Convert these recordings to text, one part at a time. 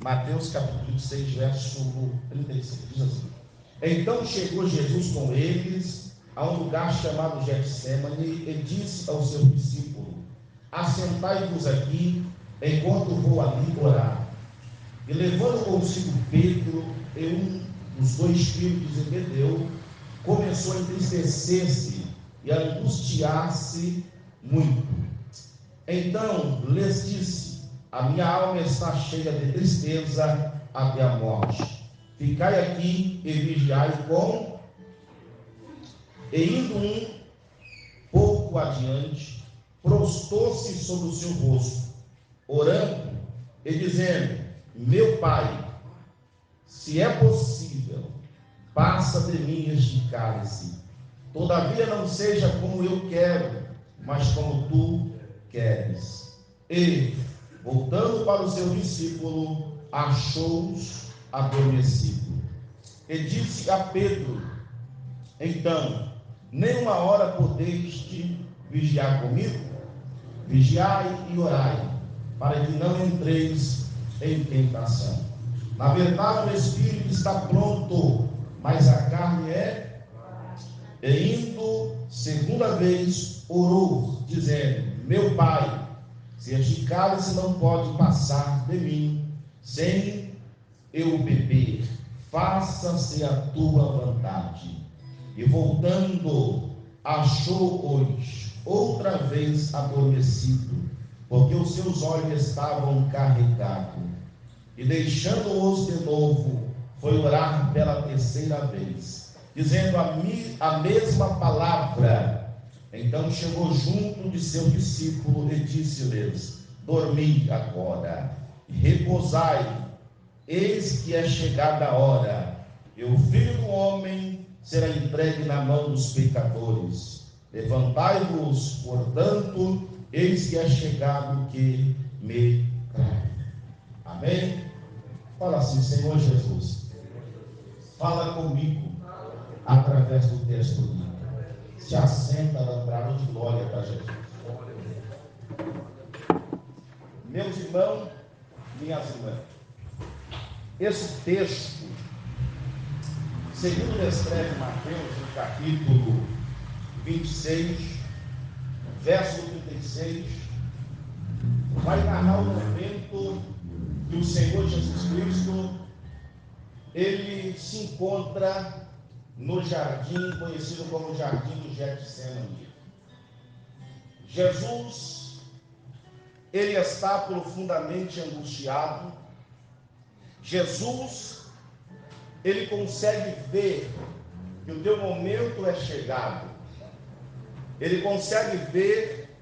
Mateus capítulo 26, verso 36, diz assim: Então chegou Jesus com eles a um lugar chamado Getsêmani e disse ao seu discípulo: Assentai-vos aqui, enquanto vou ali orar. E levando consigo Pedro e um dos dois filhos de Zebedeu, começou a entristecer-se e a angustiar-se muito. Então lhes disse: A minha alma está cheia de tristeza até a morte. Ficai aqui e vigiai com... E indo um pouco adiante, prostou-se sobre o seu rosto, orando e dizendo: Meu Pai, se é possível, passa de mim este cálice. Todavia não seja como eu quero, mas como tu queres. E, voltando para o seu discípulo, achou-os adormecidos. E disse a Pedro: Então, nem uma hora podeis vigiar comigo? Vigiai e orai, para que não entreis em tentação. Na verdade, o espírito está pronto, mas a carne é... E indo segunda vez, orou, dizendo: Meu Pai, se este cálice não pode passar de mim, sem eu beber, faça-se a tua vontade. E voltando, achou-os outra vez adormecido, porque os seus olhos estavam carregados. E deixando-os de novo, foi orar pela terceira vez, dizendo a mesma palavra. Então chegou junto de seu discípulo e disse-lhes: Dormi agora, repousai, eis que é chegada a hora, e o Filho do Homem será entregue na mão dos pecadores. Levantai-vos, portanto, eis que é chegado que me trai. Amém? Fala assim: Senhor Jesus, fala comigo através do texto lido. Se assenta na entrada de glória para Jesus. Meus irmãos, minhas irmãs, esse texto, segundo escreve Mateus, no capítulo 26, verso 36, vai narrar o momento que o Senhor Jesus Cristo, ele se encontra no jardim, conhecido como Jardim do Getsêmani. Jesus, ele está profundamente angustiado. Jesus, ele consegue ver que o teu momento é chegado. Ele consegue ver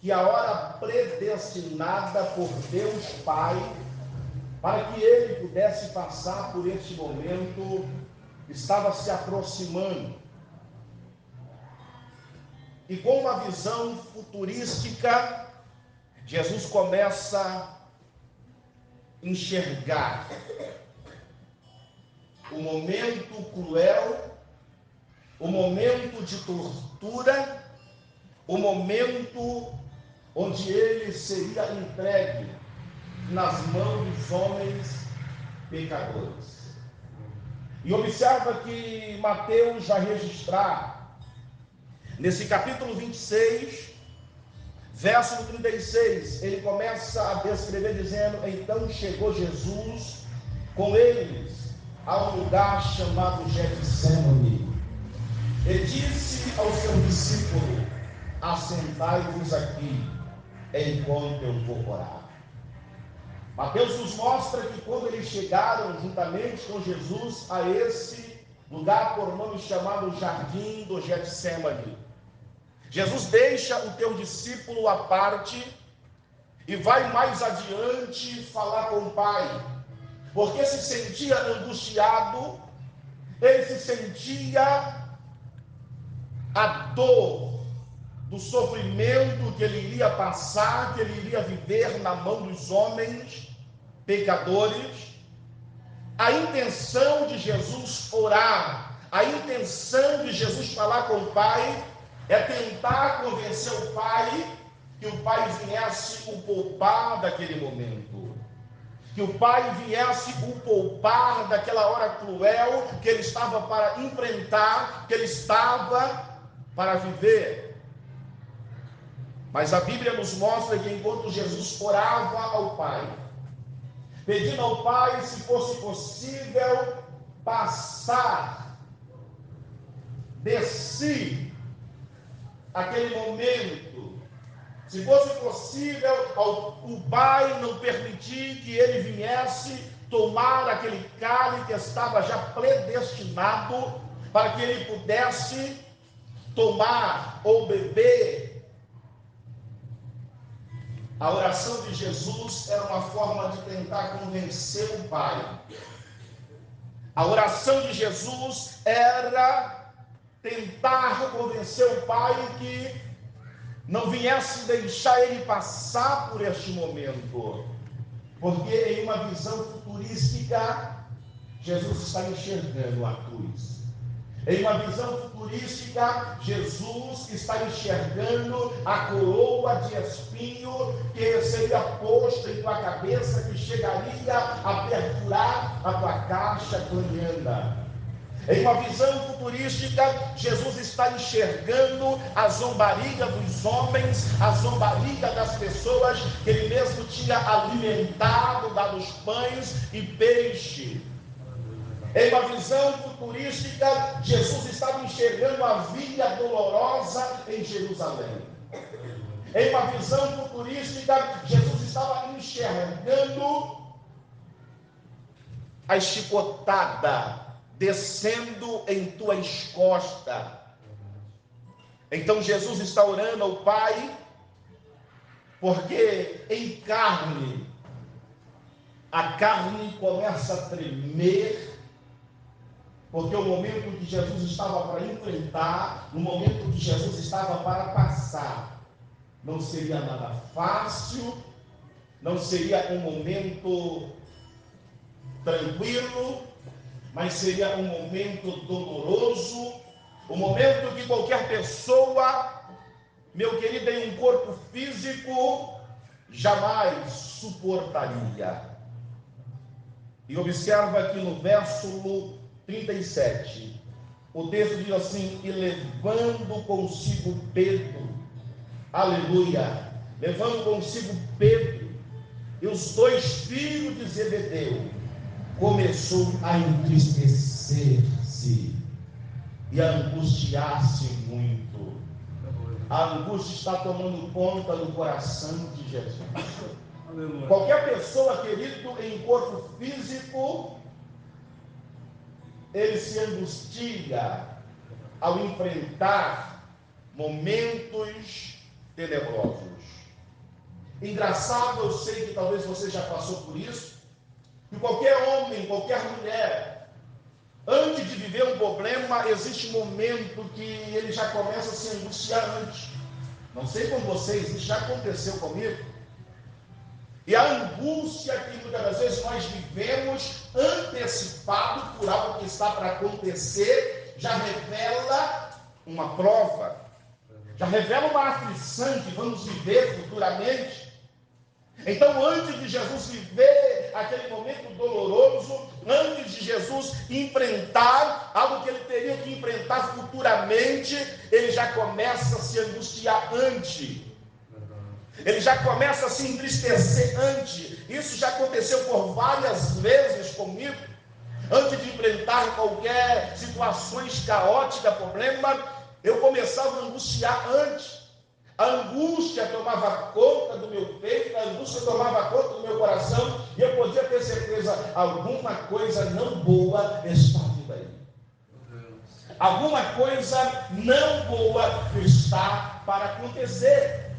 que a hora predestinada por Deus Pai, para que ele pudesse passar por este momento, estava se aproximando. E com uma visão futurística, Jesus começa a enxergar o momento cruel, o momento de tortura, o momento onde ele seria entregue nas mãos dos homens pecadores. E observa que Mateus já registrar, nesse capítulo 26, verso 36, ele começa a descrever dizendo: Então chegou Jesus com eles a um lugar chamado Getsêmani, e disse ao seu discípulo: Assentai-vos aqui, enquanto eu vou orar. Mateus nos mostra que quando eles chegaram juntamente com Jesus a esse lugar por nome chamado Jardim do Getsêmani, Jesus deixa o teu discípulo à parte e vai mais adiante falar com o Pai, porque se sentia angustiado, ele se sentia a dor do sofrimento que ele iria passar, que ele iria viver na mão dos homens pecadores. A intenção de Jesus orar, a intenção de Jesus falar com o Pai, é tentar convencer o Pai que o Pai viesse o poupar daquele momento, que o pai viesse o poupar daquela hora cruel que ele estava para enfrentar, que ele estava para viver. Mas a Bíblia nos mostra que enquanto Jesus orava ao Pai, pedindo ao Pai se fosse possível passar de si aquele momento, se fosse possível o Pai não permitir que ele viesse tomar aquele cálice que estava já predestinado para que ele pudesse tomar ou beber. A oração de Jesus era uma forma de tentar convencer o Pai. A oração de Jesus era tentar convencer o Pai que não viesse deixar ele passar por este momento. Porque em uma visão futurística, Jesus está enxergando a cruz. Em uma visão futurística, Jesus está enxergando a coroa de espinho que seria posta em tua cabeça, que chegaria a perfurar a tua caixa craniana. Em uma visão futurística, Jesus está enxergando a zombaria dos homens, a zombaria das pessoas que ele mesmo tinha alimentado, dado os pães e peixe. Em uma visão futurística, Jesus estava enxergando a via dolorosa em Jerusalém. Em uma visão futurística, Jesus estava enxergando a chicotada descendo em tuas costas. Então Jesus está orando ao Pai, porque em carne, a carne começa a tremer, porque o momento que Jesus estava para enfrentar, o momento que Jesus estava para passar, não seria nada fácil, não seria um momento tranquilo, mas seria um momento doloroso, um momento que qualquer pessoa, meu querido, em um corpo físico, jamais suportaria. E observa aqui no verso 37, o texto diz assim: e levando consigo Pedro, aleluia, levando consigo Pedro e os dois filhos de Zebedeu, começou a entristecer-se e a angustiar-se muito. A angústia está tomando conta do coração de Jesus. Aleluia. Qualquer pessoa, querido, em corpo físico, ele se angustia ao enfrentar momentos tenebrosos. Engraçado, eu sei que talvez você já passou por isso, que qualquer homem, qualquer mulher, antes de viver um problema, existe um momento que ele já começa a se angustiar antes. Não sei com vocês, isso já aconteceu comigo. E a angústia que muitas das vezes nós vivemos antecipado por algo que está para acontecer, já revela uma prova, já revela uma aflição que vamos viver futuramente. Então, antes de Jesus viver aquele momento doloroso, antes de Jesus enfrentar algo que ele teria que enfrentar futuramente, ele já começa a se angustiar antes. Ele já começa a se entristecer antes. Isso já aconteceu por várias vezes comigo. Antes de enfrentar qualquer situações caótica, problema, eu começava a angustiar antes. A angústia tomava conta do meu peito, a angústia tomava conta do meu coração, e eu podia ter certeza, alguma coisa não boa está vindo aí. Alguma coisa não boa está para acontecer.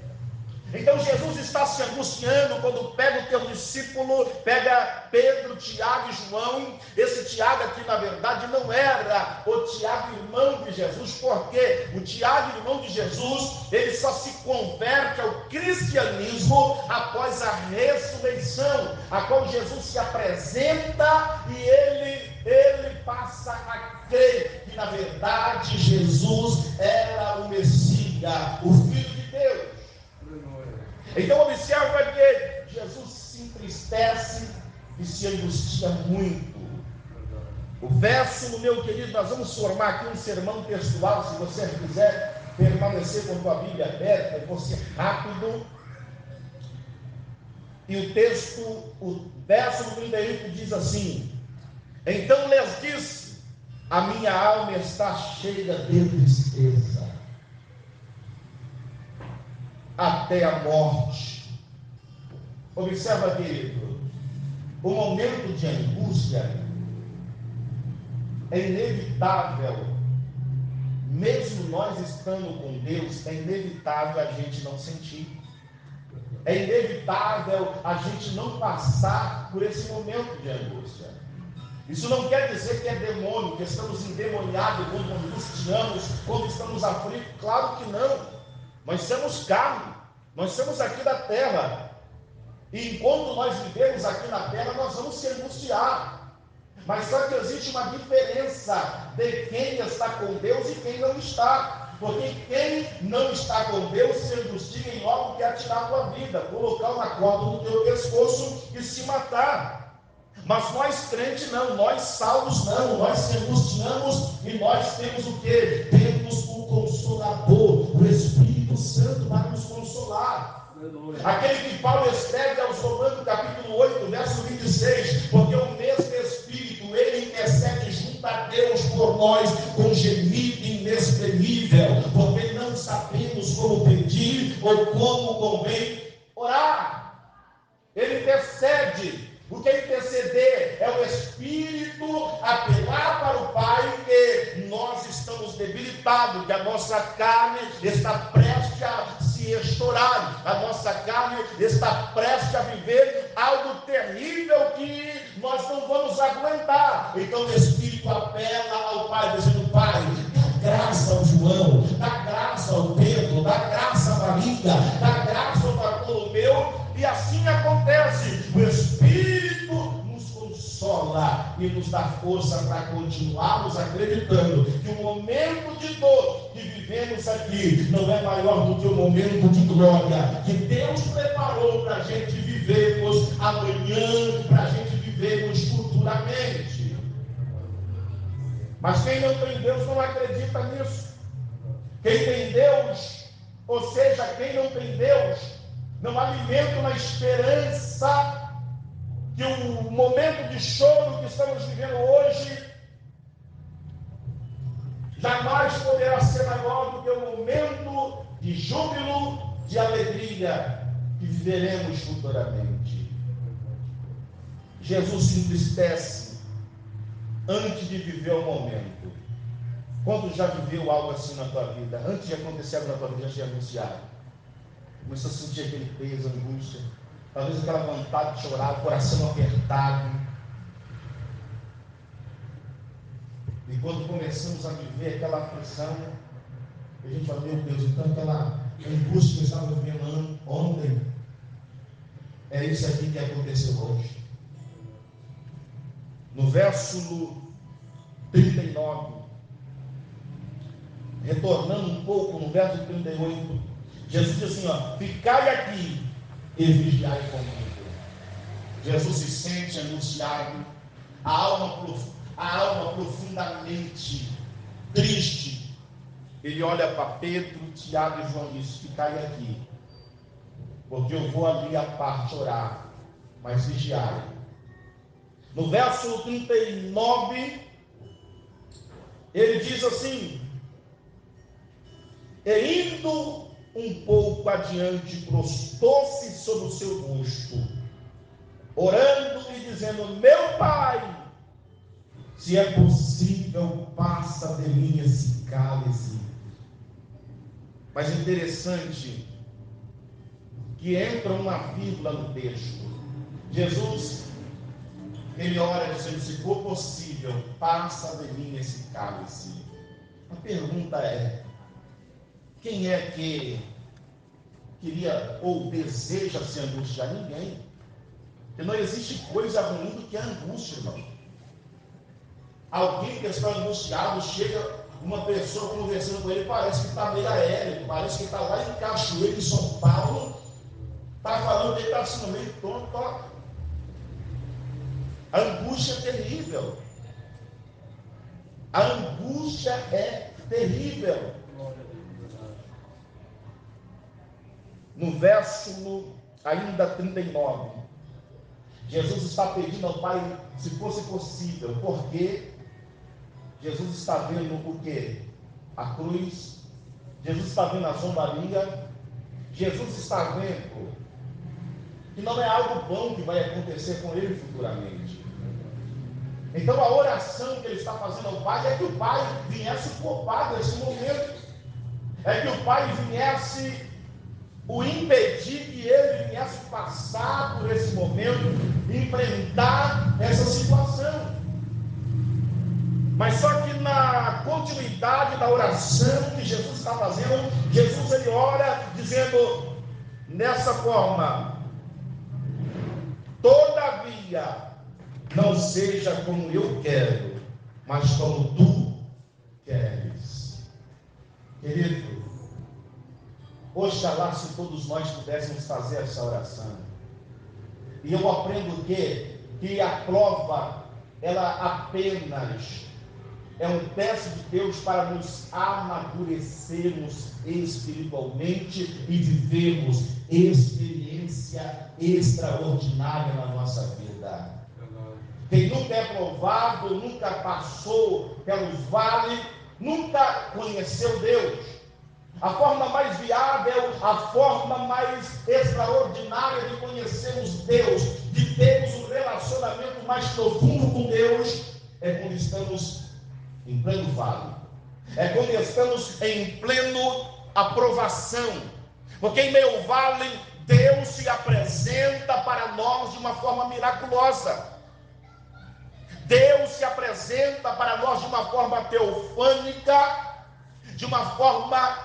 Então Jesus está se angustiando quando pega o teu discípulo, pega Pedro, Tiago e João. Esse Tiago aqui, na verdade, não era o Tiago, irmão de Jesus, porque o Tiago, irmão de Jesus, ele só se converte ao cristianismo após a ressurreição, a qual Jesus se apresenta e ele passa a crer que, na verdade, Jesus era o Messias, o Filho de Deus. Então observa que Jesus se entristece, que se angustia muito. O verso, meu querido, nós vamos formar aqui um sermão textual, se você quiser permanecer com a tua Bíblia aberta, eu vou ser rápido. E o texto, o verso 38 diz assim: então lhes disse, a minha alma está cheia de tristeza, até a morte. Observa, querido, o momento de angústia é inevitável, mesmo nós estando com Deus, é inevitável a gente não sentir. É inevitável a gente não passar por esse momento de angústia. Isso não quer dizer que é demônio, que estamos endemoniados quando angustiamos, quando estamos aflitos. Claro que não. Nós somos carne, nós somos aqui da terra. E enquanto nós vivemos aqui na terra, nós vamos se angustiar. Mas só que existe uma diferença de quem está com Deus e quem não está. Porque quem não está com Deus se angustia e logo quer tirar a tua vida, colocar uma corda no teu pescoço e se matar. Mas nós crentes não, nós salvos não, nós se angustiamos e nós temos o quê? Temos o Consolador, o Espírito Santo para nos consolar. Aquele que Paulo escreve aos Romanos, capítulo 8, verso 26, porque o mesmo Espírito, ele intercede junto a Deus por nós, com gemido inexprimível, porque não sabemos como pedir ou como convém orar. Ele intercede. O que é interceder? É o Espírito apelar para o Pai que nós estamos debilitados, que a nossa carne está prestes a se estourar, a nossa carne está prestes a viver algo terrível que nós não vamos aguentar. Então o Espírito apela ao Pai, dizendo: Pai, dá graça ao João, dá graça ao Pedro, dá graça à Maria, dá graça ao Bartolomeu. E assim acontece, o Espírito nos consola e nos dá força para continuarmos acreditando que o momento de dor que vivemos aqui não é maior do que o momento de glória que Deus preparou para a gente vivermos amanhã, para a gente vivermos futuramente. Mas quem não tem Deus não acredita nisso. Quem tem Deus, ou seja, quem não tem Deus, não alimenta uma esperança que o momento de choro que estamos vivendo hoje jamais poderá ser maior do que o momento de júbilo, de alegria que viveremos futuramente. Jesus se entristece antes de viver o momento. Quando já viveu algo assim na tua vida, antes de acontecer algo na tua vida, já anunciado? Começou a sentir aquele peso, angústia, talvez aquela vontade de chorar, o coração apertado. E quando começamos a viver aquela aflição, a gente fala: meu Deus, então aquela angústia que eu estava vivendo ontem, é isso aqui que aconteceu hoje. No verso 39, retornando um pouco no verso 38, Jesus diz assim: ó, ficai aqui e vigiai comigo. Jesus se sente angustiado, a alma profundamente triste. Ele olha para Pedro, Tiago e João e diz: ficai aqui, porque eu vou ali à parte orar, mas vigiai. No verso 39, ele diz assim: e indo um pouco adiante, prostou-se sobre o seu rosto, orando e dizendo: meu Pai, se é possível, passa de mim esse cálice. Mas é interessante que entra uma vírgula no texto. Jesus, ele ora dizendo: se for possível, passa de mim esse cálice. A pergunta é: quem é que queria ou deseja se angustiar? Ninguém. Porque não existe coisa ruim do que a angústia, irmão. Alguém que está angustiado, chega uma pessoa conversando com ele, parece que está meio aéreo, parece que está lá em Cachoeira, em São Paulo, está falando que ele está assim no meio tonto. A angústia é terrível. A angústia é terrível. No verso ainda 39, Jesus está pedindo ao Pai, se fosse possível, porque Jesus está vendo o quê? A cruz. Jesus está vendo a zombaria. Jesus está vendo que não é algo bom que vai acontecer com ele futuramente. Então a oração que ele está fazendo ao Pai é que o Pai viesse poupar desse momento. É que o Pai viesse o impedir que ele viesse passar por esse momento, enfrentar essa situação. Mas só que na continuidade da oração que Jesus está fazendo, Jesus ele ora dizendo nessa forma: todavia, não seja como eu quero, mas como tu queres. Querido, oxalá se todos nós pudéssemos fazer essa oração. E eu aprendo que a prova, ela apenas é um teste de Deus para nos amadurecermos espiritualmente e vivermos experiência extraordinária na nossa vida. Quem nunca é provado, nunca passou pelos vales, nunca conheceu Deus. A forma mais viável, a forma mais extraordinária de conhecermos Deus, de termos um relacionamento mais profundo com Deus, é quando estamos em pleno vale. É quando estamos em pleno aprovação. Porque em meio ao vale, Deus se apresenta para nós de uma forma miraculosa. Deus se apresenta para nós de uma forma teofânica, de uma forma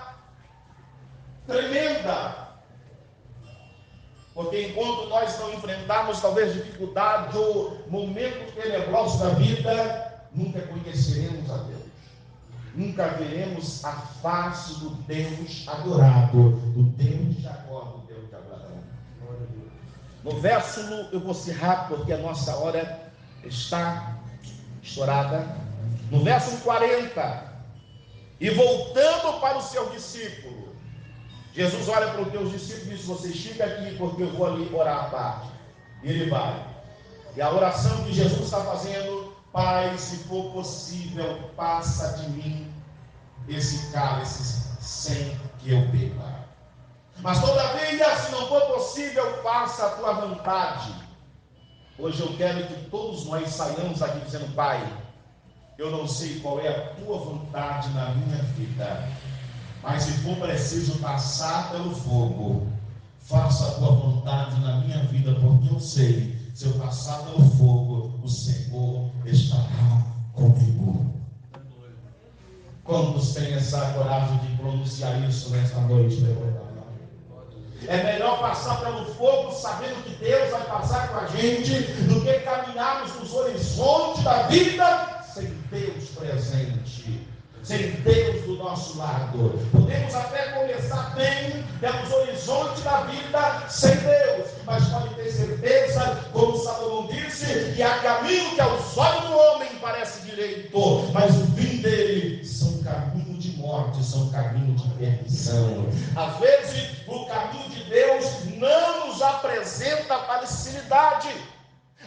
tremenda. Porque enquanto nós não enfrentarmos talvez dificuldade ou momentos tenebrosos da vida, nunca conheceremos a Deus. Nunca veremos a face do Deus adorado, do Deus de Jacó, do Deus de Abraão. No verso, eu vou ser rápido porque a nossa hora está estourada. No verso 40, e voltando para o seu discípulo, Jesus olha para os teus discípulos e diz: vocês ficam aqui porque eu vou ali orar à parte. E ele vai. E a oração que Jesus está fazendo: Pai, se for possível, passa de mim esse cálice sem que eu beba. Mas todavia, se não for possível, faça a tua vontade. Hoje eu quero que todos nós saiamos aqui dizendo: Pai, eu não sei qual é a tua vontade na minha vida, mas se for preciso passar pelo fogo, faça a tua vontade na minha vida, porque eu sei, se eu passar pelo fogo, o Senhor estará comigo. Quantos têm essa coragem de pronunciar isso nesta noite? É melhor passar pelo fogo sabendo que Deus vai passar com a gente, do que caminharmos nos horizontes da vida sem Deus presente, sem Deus do nosso lado. Podemos até começar bem pelos horizontes da vida sem Deus, mas pode ter certeza, como Salomão disse, que há caminho que aos olhos do homem parece direito, mas o fim dele são caminhos de morte, são caminhos de perdição. Às vezes o caminho de Deus não nos apresenta facilidade.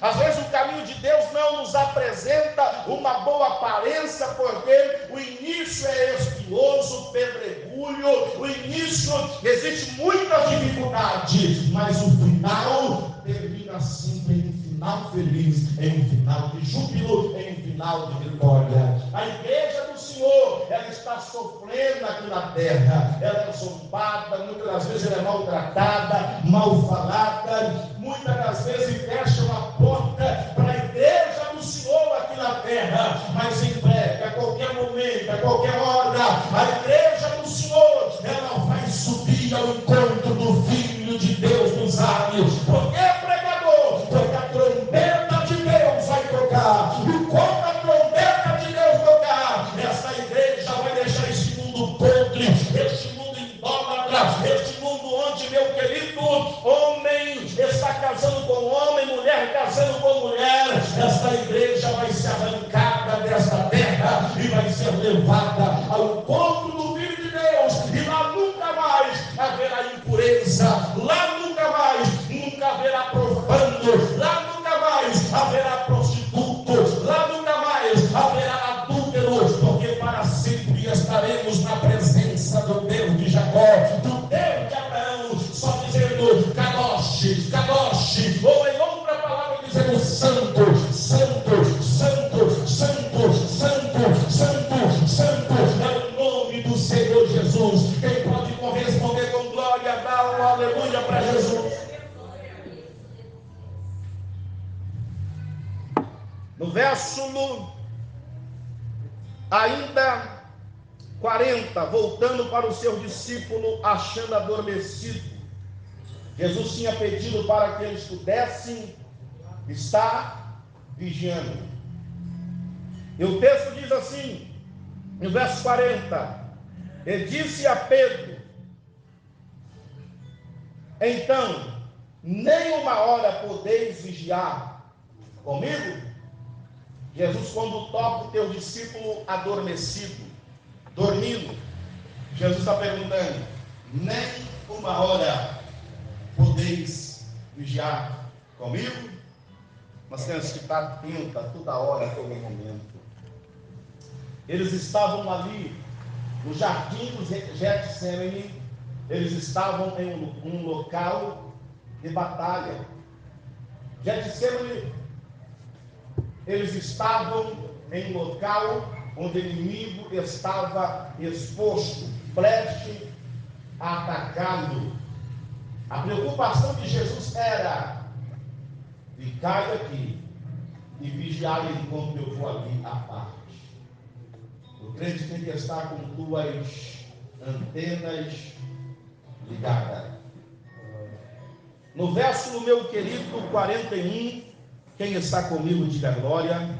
Às vezes o caminho de Deus não nos apresenta uma boa aparência, porque o início é espinhoso, pedregulho, o início existe muita dificuldade, mas o final termina sempre em um final feliz, em um final de júbilo, em um final de vitória. A igreja do Senhor, ela está sofrendo aqui na terra, ela é zombada, muitas das vezes ela é maltratada, mal falada, muitas das vezes fecham a porta para a igreja do Senhor aqui na terra, mas em breve, a qualquer momento, a qualquer hora, a igreja do Senhor, ela vai subir ao encontro do Filho de Deus nos ares. Por que, pregador? Porque a trombeta de Deus vai tocar, e quando a trombeta de Deus tocar, essa igreja vai deixar esse mundo podre, este mundo idólatra, este mundo onde, meu querido, homem está casando com homem, mulher casando com mulher, esta igreja vai ser arrancada desta terra e vai ser levada ao encontro do Filho de Deus, e lá nunca mais haverá impureza, lá nunca haverá profano, lá nunca mais haverá prostituto, lá nunca mais haverá adúltero, porque para sempre estaremos na presença do Deus de Jacó, do Deus de Abraão, só dizendo Kadosh, Kadosh, ou em outra palavra dizendo santo, santo, santo, santo, santo, santo, santo, é o nome do Senhor Jesus. Quem pode corresponder com glória, dá um aleluia para Jesus. No verso ainda 40, voltando para o seu discípulo, achando adormecido, Jesus tinha pedido para que eles pudessem estar vigiando. E o texto diz assim, no verso 40, ele disse a Pedro: então, nem uma hora podeis vigiar comigo? Jesus, quando toca o teu discípulo adormecido, dormindo, Jesus está perguntando: nem uma hora podeis vigiar comigo? Nós temos que estar atentos a toda hora, a todo momento. Eles estavam ali no jardim do Getsemane, eles estavam em um local de batalha. Getsemane, eles estavam em um local onde o inimigo estava exposto, prestes a atacá-lo. A preocupação de Jesus era: ficar aqui e vigiar enquanto eu vou ali à parte. O crente tem que estar com duas antenas ligadas. No verso do meu querido 41, quem está comigo, diga glória.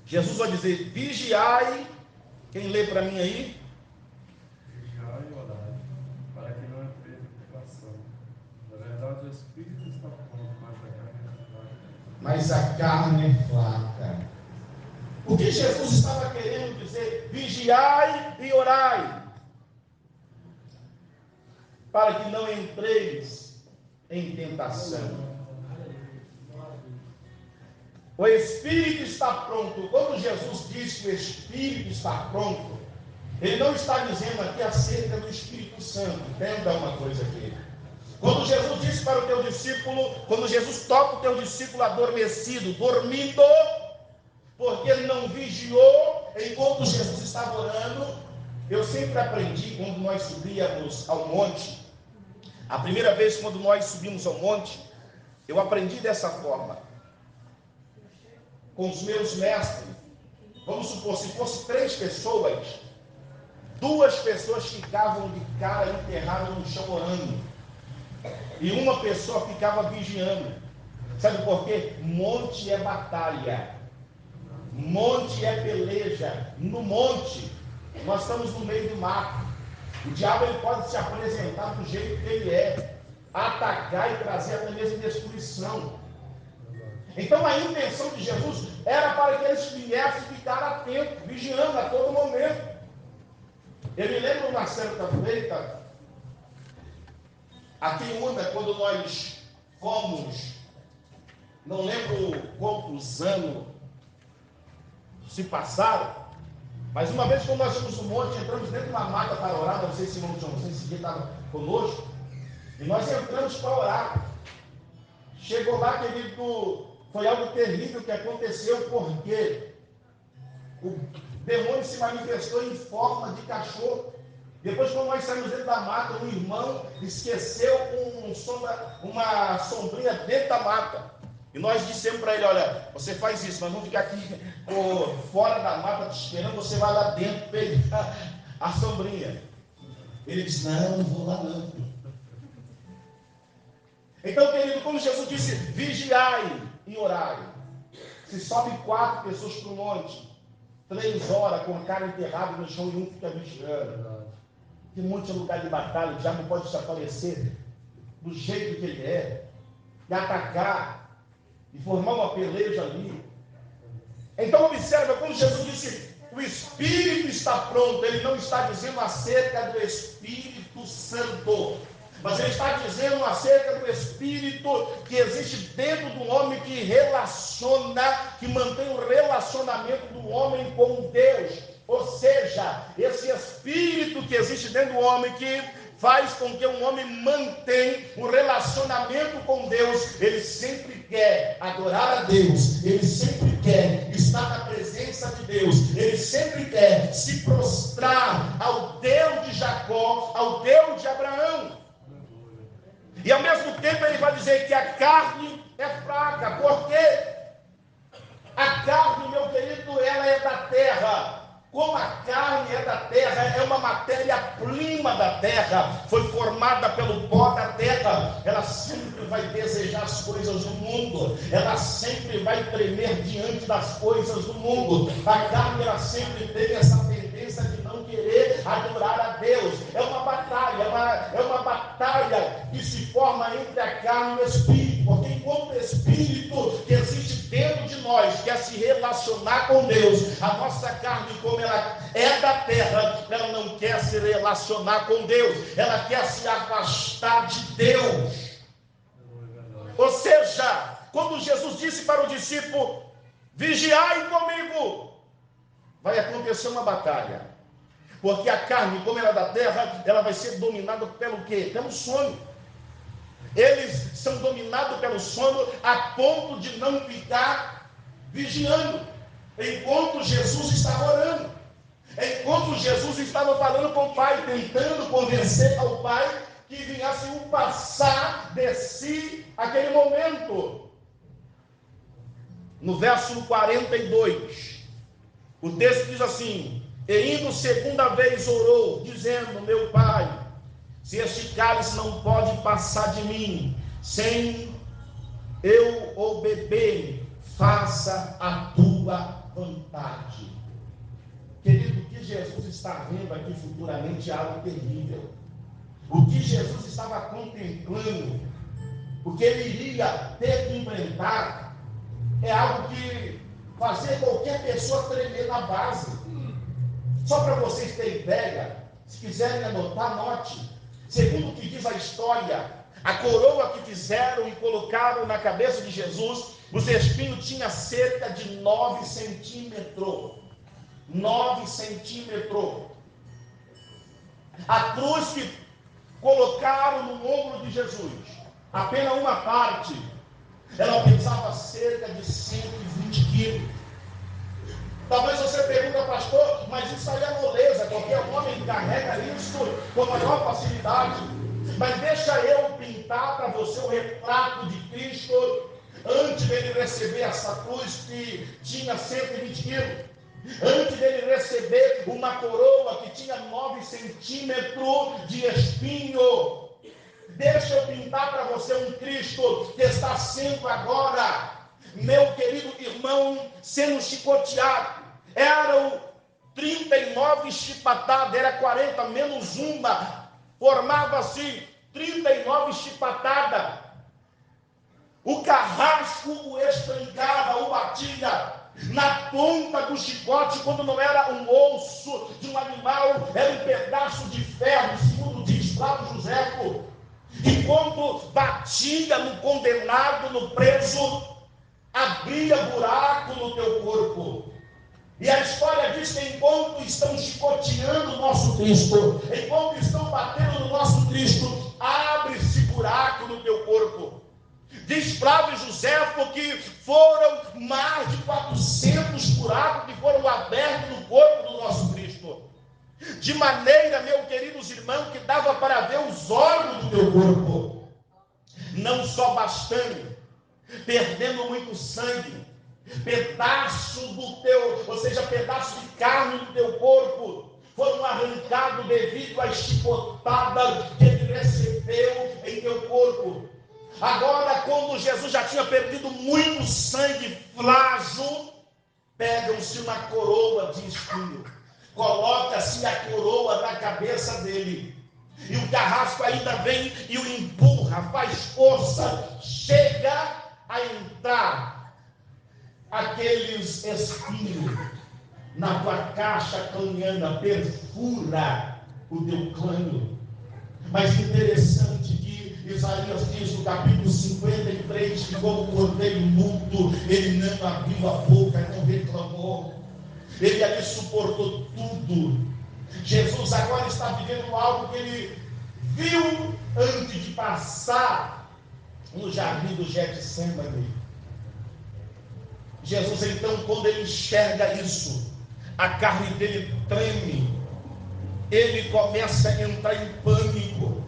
Jesus vai dizer: vigiai. Quem lê para mim aí? Vigiai e orai, para que não entreis em tentação. Na verdade, o espírito está pronto, mas a carne é fraca. O que Jesus estava querendo dizer? Vigiai e orai, para que não entreis em tentação. O Espírito está pronto. Quando Jesus diz que o Espírito está pronto, Ele não está dizendo aqui acerca do Espírito Santo. Entenda uma coisa aqui. Quando Jesus disse para o teu discípulo, quando Jesus toca o teu discípulo adormecido, dormindo, porque ele não vigiou enquanto Jesus estava orando. Eu sempre aprendi, quando nós subíamos ao monte, a primeira vez quando nós subimos ao monte, eu aprendi dessa forma, com os meus mestres. Vamos supor, se fosse 3 pessoas, 2 pessoas ficavam de cara enterrada no chão orando, e uma pessoa ficava vigiando. Sabe por quê? Monte é batalha, monte é peleja. No monte, nós estamos no meio do mato. O diabo, ele pode se apresentar do jeito que ele é, atacar e trazer até mesmo destruição. Então a intenção de Jesus era para que eles viessem ficar atentos, vigiando a todo momento. Eu me lembro uma certa feita, aqui em Una, quando nós fomos, não lembro quantos anos se passaram, mas uma vez quando nós fomos no monte, entramos dentro de uma mata para orar, não sei se o irmão João, esse dia estava conosco, e nós entramos para orar. Chegou lá, querido, foi algo terrível que aconteceu, porque o demônio se manifestou em forma de cachorro. Depois, quando nós saímos dentro da mata, um irmão esqueceu uma sombrinha dentro da mata. E nós dissemos para ele: olha, você faz isso, nós vamos ficar aqui fora da mata te esperando, você vai lá dentro pegar a sombrinha. Ele disse: não vou lá não. Então, querido, quando Jesus disse vigiai e orai, se sobe 4 pessoas para o monte, 3 horas com a cara enterrada no chão e um fica vigiando. Que monte é lugar de batalha, o diabo pode se aparecer do jeito que ele é, e atacar. e formar uma peleja ali. Então observa, quando Jesus disse, o Espírito está pronto, ele não está dizendo acerca do Espírito Santo, mas ele está dizendo acerca do Espírito que existe dentro do homem, que relaciona, que mantém o relacionamento do homem com Deus. Ou seja, esse Espírito que existe dentro do homem, que faz com que um homem mantenha um relacionamento com Deus. Ele sempre quer adorar a Deus, ele sempre quer estar na presença de Deus, ele sempre quer se prostrar ao Deus de Jacó, ao Deus de Abraão. E ao mesmo tempo ele vai dizer que a carne é fraca. Por quê? A carne, meu querido, ela é da terra. Como a carne é da terra, é uma matéria-prima da terra, foi formada pelo pó da terra, ela sempre vai desejar as coisas do mundo, ela sempre vai tremer diante das coisas do mundo. A carne, ela sempre teve essa tendência de não querer adorar a Deus. É uma batalha, é uma batalha que se forma entre a carne e o Espírito, porque enquanto o Espírito que existe dentro de nós quer se relacionar com Deus, a nossa carne, como ela é da terra, ela não quer se relacionar com Deus, ela quer se afastar de Deus. Ou seja, quando Jesus disse para o discípulo, vigiai comigo, vai acontecer uma batalha, porque a carne, como ela é da terra, ela vai ser dominada pelo quê? Pelo sono. Eles são dominados pelo sono a ponto de não ficar vigiando, enquanto Jesus estava orando, enquanto Jesus estava falando com o Pai, tentando convencer ao Pai que viesse o passar de si aquele momento. No verso 42, o texto diz assim, e indo segunda vez orou, dizendo, meu Pai, se este cálice não pode passar de mim, sem eu o beber, faça a tua vontade. Querido, o que Jesus está vendo aqui futuramente é algo terrível. O que Jesus estava contemplando, o que ele iria ter que enfrentar, é algo que fazia qualquer pessoa tremer na base. Só para vocês terem ideia, se quiserem anotar, anote. Segundo o que diz a história, a coroa que fizeram e colocaram na cabeça de Jesus, os espinhos tinham cerca de 9 centímetros. 9 centímetros. A cruz que colocaram no ombro de Jesus, apenas uma parte, ela pesava cerca de 120 quilos. Talvez você pergunte, pastor, mas isso aí é moleza, qualquer homem carrega isso com a maior facilidade. Mas deixa eu pintar para você o retrato de Cristo antes dele receber essa cruz que tinha 120 quilos. Antes dele receber uma coroa que tinha 9 centímetros de espinho. Deixa eu pintar para você um Cristo que está sendo agora, meu querido irmão, sendo chicoteado. Eram 39 chibatadas, era 40 menos uma, formava-se 39 chibatadas. O carrasco o espancava, o batia na ponta do chicote, quando não era um osso de um animal, era um pedaço de ferro, segundo diz Flávio Josefo. E quando batia no condenado, no preso, abria buraco no teu corpo. E a história diz que enquanto estão chicoteando o nosso Cristo, enquanto estão batendo no nosso Cristo, abre-se buraco no teu corpo. Diz Flávio Josefo que foram mais de 400 buracos que foram abertos no corpo do nosso Cristo. De maneira, meus queridos irmãos, que dava para ver os órgãos do teu corpo. Não só bastante, perdendo muito sangue, pedaço do teu, ou seja, pedaço de carne do teu corpo, foram arrancados devido à chicotada que ele recebeu em teu corpo. Agora, quando Jesus já tinha perdido muito sangue, flágio, pegam-se uma coroa de espinho, coloca-se a coroa na cabeça dele, e o carrasco ainda vem e o empurra, faz força, chega a entrar aqueles espinhos na tua caixa craniana, perfura o teu crânio. Mas interessante que Isaías diz no capítulo 53 que como cordeiro mudo, ele não abriu a boca, não reclamou. Ele ali suportou tudo. Jesus agora está vivendo algo que ele viu antes de passar no jardim do Getsemane. Jesus então, quando ele enxerga isso, a carne dele treme, ele começa a entrar em pânico,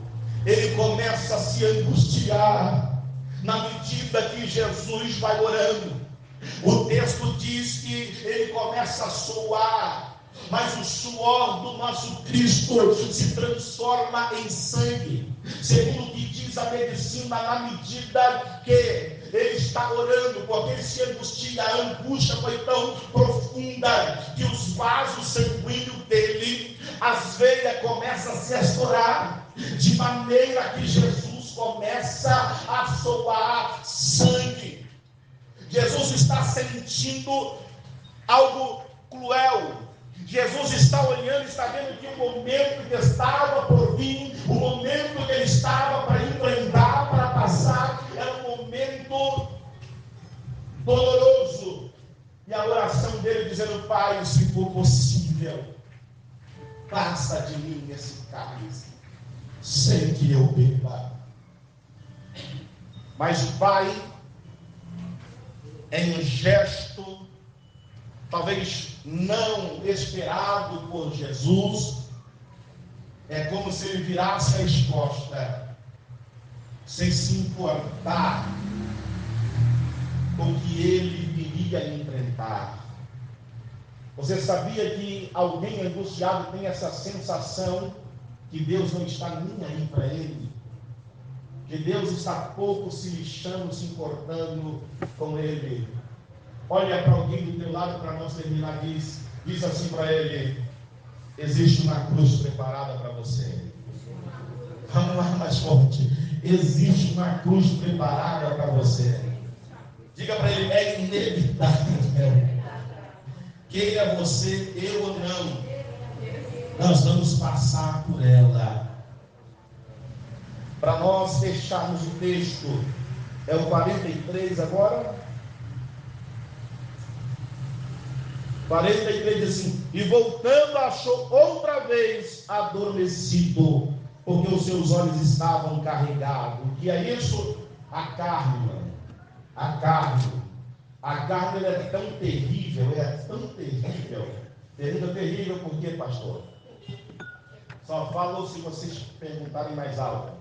ele começa a se angustiar, na medida que Jesus vai orando. O texto diz que ele começa a suar, mas o suor do nosso Cristo se transforma em sangue, segundo o que diz a medicina, na medida que ele está orando, porque ele se angustia. A angústia foi tão profunda que os vasos sanguíneos dele, as veias começam a se estourar, de maneira que Jesus começa a suar sangue. Jesus está sentindo algo cruel. Jesus está olhando, está vendo que o momento que estava por vir, o momento que ele estava para enfrentar, para passar, era um momento doloroso. E a oração dele dizendo: Pai, se for possível, passa de mim esse cálice, sem que eu beba. Mas o Pai, em um gesto talvez não esperado por Jesus, é como se ele virasse a resposta, sem se importar com o que ele iria enfrentar. Você sabia que alguém angustiado tem essa sensação que Deus não está nem aí para ele? Que Deus está pouco se lixando, se importando com ele? Olha para alguém do teu lado, para nós terminar, diz assim para ele: existe uma cruz preparada para você. Vamos lá mais forte. Existe uma cruz preparada para você. Diga para ele: é inevitável. Queira você, eu ou não, nós vamos passar por ela. Para nós fecharmos o texto, é o 43 agora. 43 diz assim: e voltando achou outra vez adormecido, porque os seus olhos estavam carregados. O que é isso? A carne, mano. A carne ela é tão terrível, terrível por quê, pastor? Só falo se vocês perguntarem mais alto.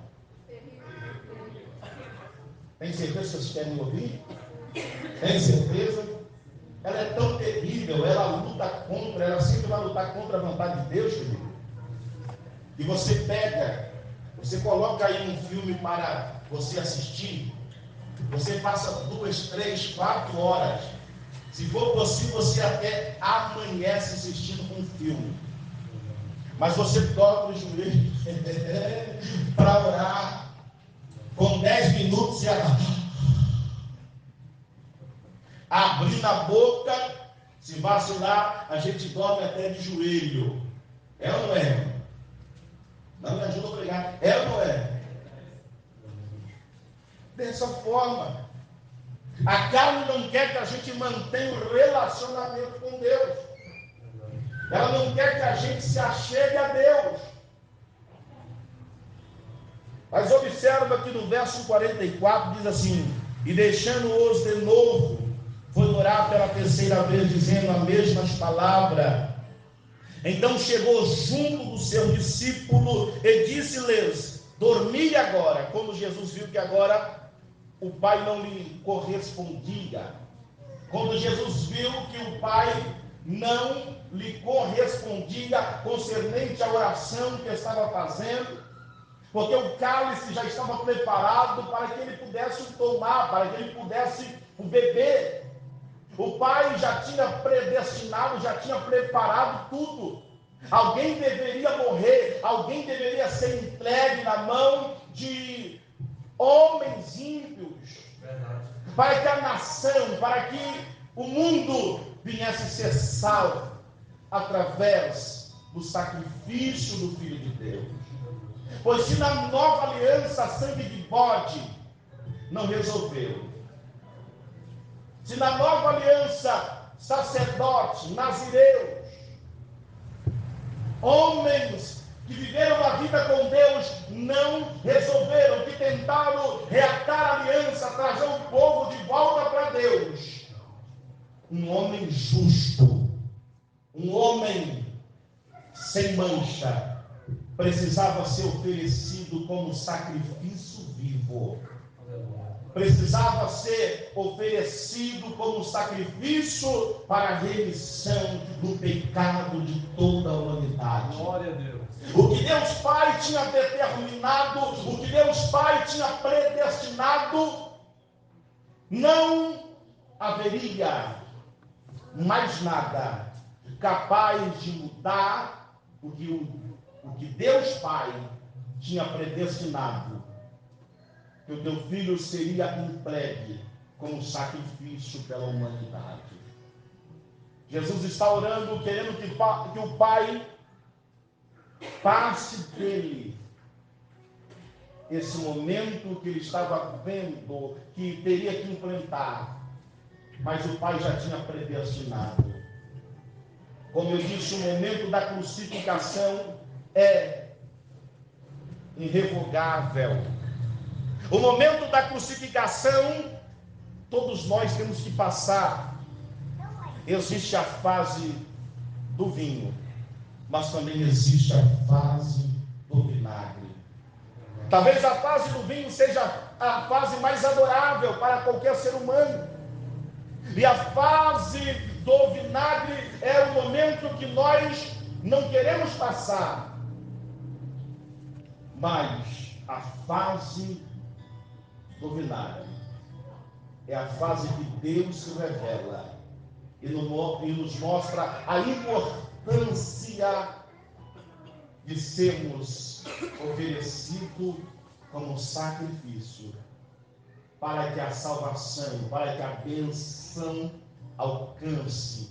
Tem certeza que vocês querem ouvir? Tem certeza? Ela é tão terrível, ela luta contra, ela sempre vai lutar contra a vontade de Deus, querido. E você coloca aí um filme para você assistir, você passa 2, 3, 4 horas. Se for possível, você até amanhece assistindo um filme. Mas você dobra os joelhos para orar. Com 10 minutos você abrindo a boca, se vacilar, a gente dorme até de joelho. É ou não é, irmão? Não me ajuda a pregar. É ou não é? Dessa forma, a carne não quer que a gente mantenha um relacionamento com Deus. Ela não quer que a gente se achegue a Deus. Mas observa que no verso 44 diz assim: e deixando-os de novo, foi orar pela terceira vez, dizendo as mesmas palavras. Então chegou junto do seu discípulo e disse-lhes: dormi agora. Como Jesus viu que agora o Pai não lhe correspondia, quando Jesus viu que o Pai não lhe correspondia concernente à oração que estava fazendo, porque o cálice já estava preparado para que ele pudesse tomar, para que ele pudesse beber. O Pai já tinha predestinado, já tinha preparado tudo. Alguém deveria morrer, alguém deveria ser entregue na mão de homens ímpios. Verdade. para que a nação, para que o mundo viesse a ser salvo através do sacrifício do Filho de Deus. Pois se na nova aliança sangue de bode não resolveu, se na nova aliança sacerdotes, nazireus, homens que viveram a vida com Deus não resolveram, que tentaram reatar a aliança, trazer o povo de volta para Deus, um homem justo, um homem sem mancha, precisava ser oferecido como sacrifício vivo. Precisava ser oferecido como sacrifício para a remissão do pecado de toda a humanidade. Glória a Deus. O que Deus Pai tinha determinado, o que Deus Pai tinha predestinado, não haveria mais nada capaz de mudar o que Deus Pai tinha predestinado, que o teu filho seria entregue como sacrifício pela humanidade. Jesus está orando, querendo que o Pai passe dele esse momento que ele estava vendo, que teria que enfrentar, mas o Pai já tinha predestinado. Como eu disse, o momento da crucificação é irrevogável. O momento da crucificação, todos nós temos que passar. Existe a fase do vinho, mas também existe a fase do vinagre. Talvez a fase do vinho seja a fase mais adorável para qualquer ser humano. E a fase do vinagre é o momento que nós não queremos passar. Mas a fase do vinagre é a fase que Deus se revela e nos mostra a importância de sermos oferecidos como sacrifício, para que a salvação, para que a bênção alcance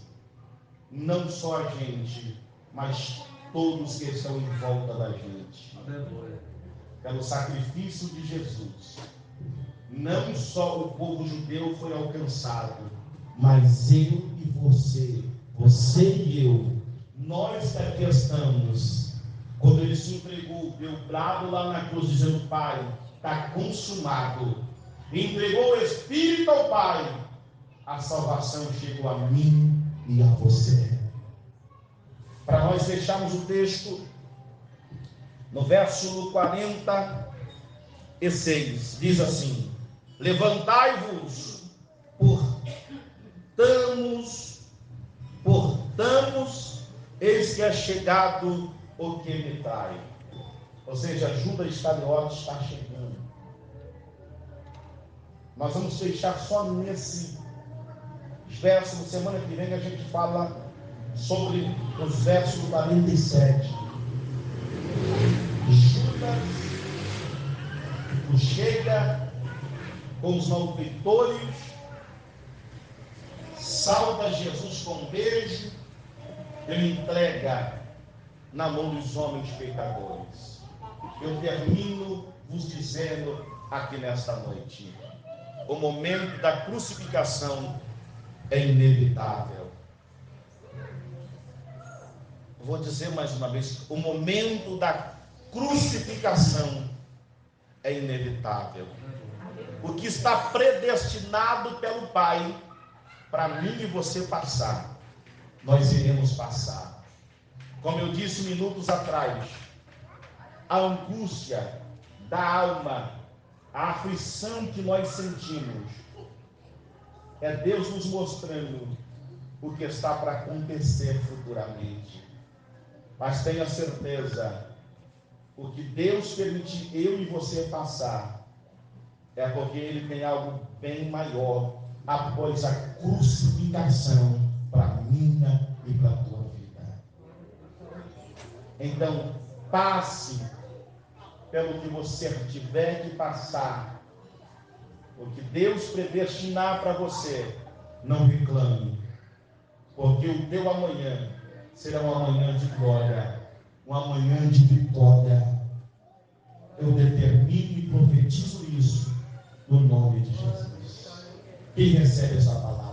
não só a gente, mas todos que estão em volta da gente. Aleluia. Pelo sacrifício de Jesus, não só o povo judeu foi alcançado, mas eu e você e eu, nós que aqui estamos, quando ele se entregou, deu brado lá na cruz, dizendo: Pai, está consumado, entregou o Espírito ao Pai, a salvação chegou a mim e a você. Para nós fecharmos o texto, no verso 46, diz assim: levantai-vos, portamos, eis que é chegado o que me trai. Ou seja, Judas Iscariote está chegando. Nós vamos fechar só nesse verso. Na semana que vem a gente fala sobre os versos do 47. Judas chega com os malfeitores, salva Jesus com um beijo, ele entrega na mão dos homens pecadores. Eu termino vos dizendo aqui nesta noite: o momento da crucificação é inevitável. Vou dizer mais uma vez: o momento da crucificação é inevitável. O que está predestinado pelo Pai para mim e você passar, nós iremos passar. Como eu disse minutos atrás, a angústia da alma, a aflição que nós sentimos, é Deus nos mostrando o que está para acontecer futuramente. Mas tenha certeza, o que Deus permite eu e você passar, é porque Ele tem algo bem maior após a crucificação para minha e para a tua vida. Então, passe pelo que você tiver que passar, o que Deus predestinar para você, não reclame, porque o teu amanhã será um amanhã de glória, um amanhã de vitória. Eu determino e profetizo isso no nome de Jesus. Quem recebe essa palavra?